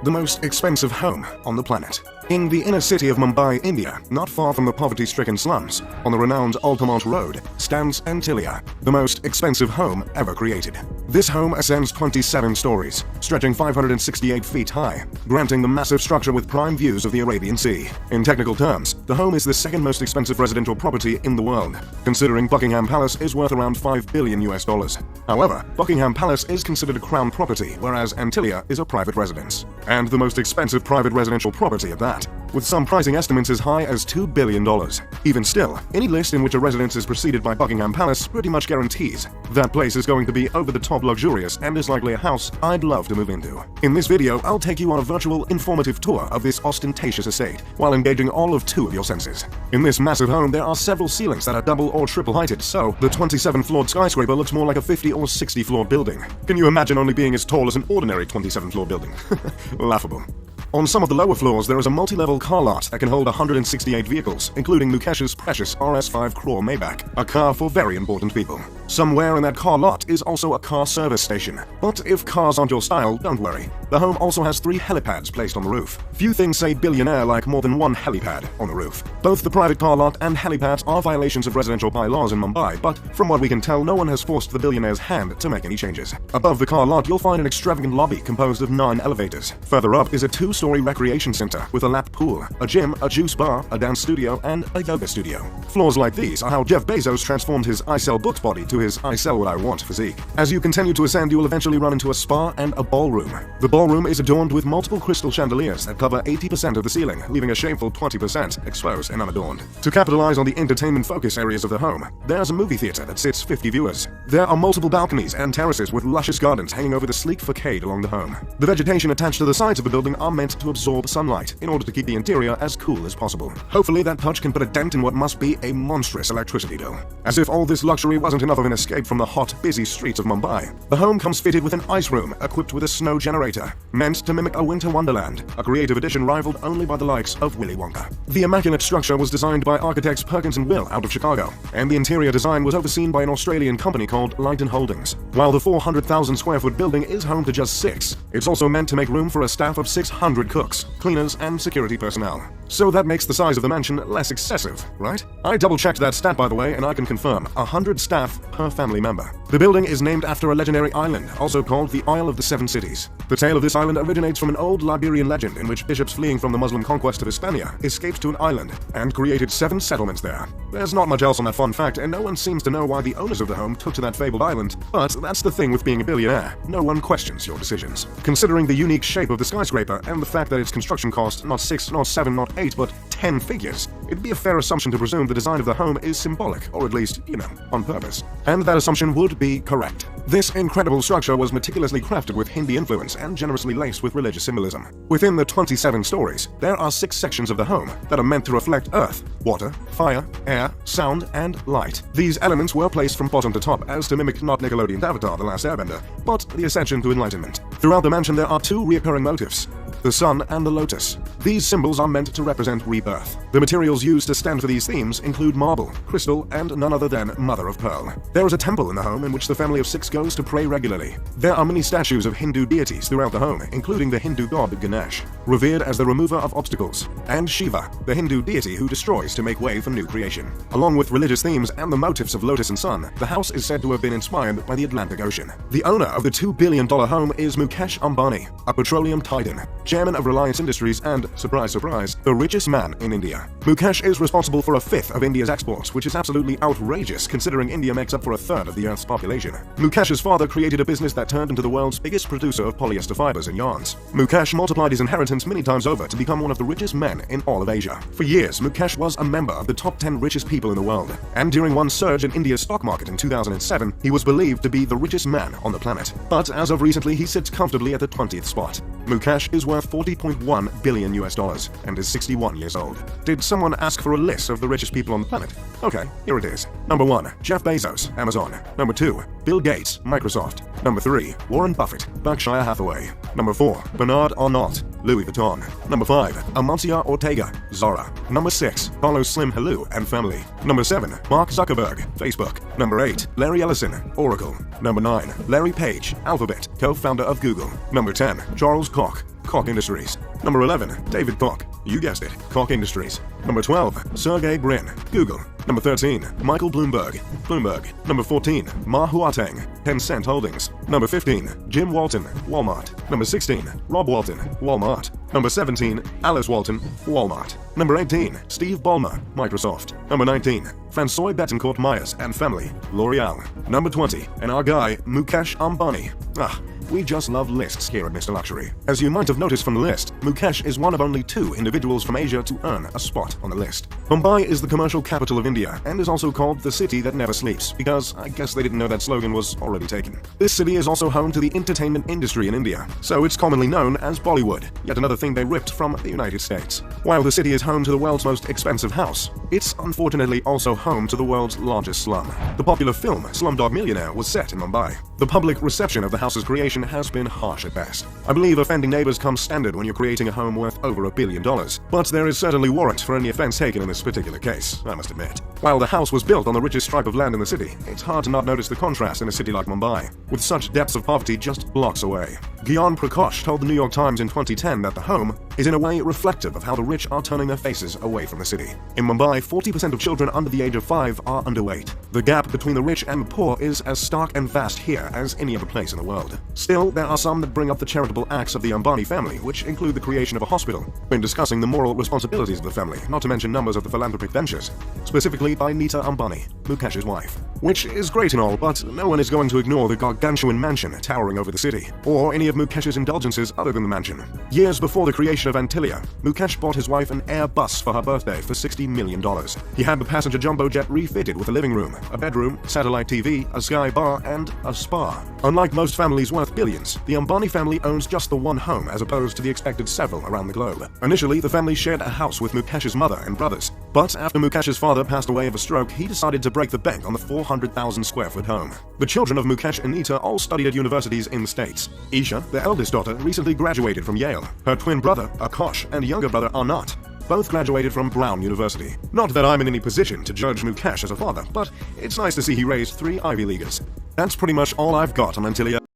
the most expensive home on the planet. In the inner city of Mumbai, India, not far from the poverty-stricken slums, on the renowned Altamont Road, stands Antilia, the most expensive home ever created. This home ascends 27 stories, stretching 568 feet high, granting the massive structure with prime views of the Arabian Sea. In technical terms, the home is the second most expensive residential property in the world, considering Buckingham Palace is worth around $5 billion. However, Buckingham Palace is considered a crown property, whereas Antilia is a private residence. And the most expensive private residential property at that, with some pricing estimates as high as $2 billion. Even still, any list in which a residence is preceded by Buckingham Palace pretty much guarantees that place is going to be over-the-top luxurious and is likely a house I'd love to move into. In this video, I'll take you on a virtual informative tour of this ostentatious estate, while engaging all of two of your senses. In this massive home, there are several ceilings that are double or triple heighted, so the 27-floored skyscraper looks more like a 50 or 60-floor building. Can you imagine only being as tall as an ordinary 27-floor building? Laughable. On some of the lower floors, there is a multi-level car lot that can hold 168 vehicles, including Mukesh's precious RS5 Crore Maybach, a car for very important people. Somewhere in that car lot is also a car service station. But if cars aren't your style, don't worry. The home also has 3 helipads placed on the roof. Few things say billionaire like more than one helipad on the roof. Both the private car lot and helipads are violations of residential bylaws in Mumbai, but from what we can tell, no one has forced the billionaire's hand to make any changes. Above the car lot, you'll find an extravagant lobby composed of 9 elevators. Further up is a 2-story recreation center with a lap pool, a gym, a juice bar, a dance studio, and a yoga studio. Floors like these are how Jeff Bezos transformed his I sell books body to his I sell what I want physique. As you continue to ascend, you will eventually run into a spa and a ballroom. The ballroom is adorned with multiple crystal chandeliers that cover 80% of the ceiling, leaving a shameful 20% exposed and unadorned. To capitalize on the entertainment focus areas of the home, there's a movie theater that sits 50 viewers. There are multiple balconies and terraces with luscious gardens hanging over the sleek facade along the home. The vegetation attached to the sides of the building are meant to absorb sunlight in order to keep the interior as cool as possible. Hopefully that touch can put a dent in what must be a monstrous electricity bill. As if all this luxury wasn't enough of an escape from the hot, busy streets of Mumbai, the home comes fitted with an ice room equipped with a snow generator, meant to mimic a winter wonderland, a creative addition rivaled only by the likes of Willy Wonka. The immaculate structure was designed by architects Perkins and Will out of Chicago, and the interior design was overseen by an Australian company called Leighton Holdings. While the 400,000 square foot building is home to just 6, it's also meant to make room for a staff of 600 cooks, cleaners, and security personnel. So that makes the size of the mansion less excessive, right? I double-checked that stat, by the way, and I can confirm 100 staff per family member. The building is named after a legendary island, also called the Isle of the Seven Cities. The tale of this island originates from an old Liberian legend in which bishops fleeing from the Muslim conquest of Hispania escaped to an island and created 7 settlements there. There's not much else on that fun fact, and no one seems to know why the owners of the home took to that fabled island, but that's the thing with being a billionaire. No one questions your decisions. Considering the unique shape of the skyscraper and the fact that its construction cost not 6, not 7, not 8, but 10 figures, it'd be a fair assumption to presume the design of the home is symbolic, or at least, on purpose. And that assumption would be correct. This incredible structure was meticulously crafted with Hindi influence and generously laced with religious symbolism. Within the 27 stories, there are 6 sections of the home that are meant to reflect earth, water, fire, air, sound, and light. These elements were placed from bottom to top as to mimic not Nickelodeon's Avatar: The Last Airbender, but the ascension to enlightenment. Throughout the mansion there are 2 recurring motifs: the sun and the lotus. These symbols are meant to represent rebirth. The materials used to stand for these themes include marble, crystal, and none other than mother of pearl. There is a temple in the home in which the family of 6 goes to pray regularly. There are many statues of Hindu deities throughout the home, including the Hindu god Ganesh, revered as the remover of obstacles, and Shiva, the Hindu deity who destroys to make way for new creation. Along with religious themes and the motifs of lotus and sun, the house is said to have been inspired by the Atlantic Ocean. The owner of the $2 billion home is Mukesh Ambani, a petroleum titan, chairman of Reliance Industries and, surprise surprise, the richest man in India. Mukesh is responsible for 1/5 of India's exports, which is absolutely outrageous considering India makes up for 1/3 of the Earth's population. Mukesh's father created a business that turned into the world's biggest producer of polyester fibers and yarns. Mukesh multiplied his inheritance many times over to become one of the richest men in all of Asia. For years, Mukesh was a member of the top 10 richest people in the world, and during one surge in India's stock market in 2007, he was believed to be the richest man on the planet. But as of recently, he sits comfortably at the 20th spot. Mukesh is worth $40.1 billion and is 61 years old. Did someone ask for a list of the richest people on the planet? Okay, here it is. Number 1, Jeff Bezos, Amazon. Number 2, Bill Gates, Microsoft. Number 3, Warren Buffett, Berkshire Hathaway. Number 4, Bernard Arnault, Louis Vuitton. Number 5. Amancio Ortega, Zara. Number 6. Carlos Slim Helou and family. Number 7. Mark Zuckerberg, Facebook. Number 8. Larry Ellison, Oracle. Number 9. Larry Page, Alphabet, co-founder of Google. Number 10. Charles Koch, Koch Industries. Number 11. David Koch, you guessed it, Koch Industries. Number 12. Sergey Brin, Google. Number 13. Michael Bloomberg, Bloomberg. Number 14. Ma Huateng, Tencent Holdings. Number 15. Jim Walton, Walmart. Number 16. Rob Walton, Walmart. Number 17. Alice Walton, Walmart. Number 18. Steve Ballmer, Microsoft. Number 19. François Bettencourt Myers and family, L'Oreal. Number 20. And our guy, Mukesh Ambani. We just love lists here at Mr. Luxury. As you might have noticed from the list, Mukesh is one of only 2 individuals from Asia to earn a spot on the list. Mumbai is the commercial capital of India and is also called the city that never sleeps, because I guess they didn't know that slogan was already taken. This city is also home to the entertainment industry in India, so it's commonly known as Bollywood, yet another thing they ripped from the United States. While the city is home to the world's most expensive house, it's unfortunately also home to the world's largest slum. The popular film Slumdog Millionaire was set in Mumbai. The public reception of the house's creation has been harsh at best. I believe offending neighbors comes standard when you're creating a home worth over $1 billion, but there is certainly warrant for any offense taken in this particular case, I must admit. While the house was built on the richest stripe of land in the city, it's hard to not notice the contrast in a city like Mumbai, with such depths of poverty just blocks away. Gyan Prakash told the New York Times in 2010 that the home is in a way reflective of how the rich are turning their faces away from the city. In Mumbai, 40% of children under the age of 5 are underweight. The gap between the rich and the poor is as stark and vast here as any other place in the world. Still, there are some that bring up the charitable acts of the Ambani family, which include the creation of a hospital, when discussing the moral responsibilities of the family, not to mention numbers of the philanthropic ventures, specifically by Nita Ambani, Mukesh's wife. Which is great and all, but no one is going to ignore the gargantuan mansion towering over the city, or any of Mukesh's indulgences other than the mansion. Years before the creation of Antilia, Mukesh bought his wife an Airbus for her birthday for $60 million. He had the passenger jumbo jet refitted with a living room, a bedroom, satellite TV, a sky bar, and a spa. Unlike most families worth billions, the Ambani family owns just the one home as opposed to the expected several around the globe. Initially, the family shared a house with Mukesh's mother and brothers, but after Mukesh's father passed away of a stroke, he decided to break the bank on the 400,000 square foot home. The children of Mukesh and Nita all studied at universities in the States. Isha, their eldest daughter, recently graduated from Yale. Her twin brother, Akash, and younger brother, Anat, both graduated from Brown University. Not that I'm in any position to judge Mukesh as a father, but it's nice to see he raised 3 Ivy Leaguers. That's pretty much all I've got on Antilia.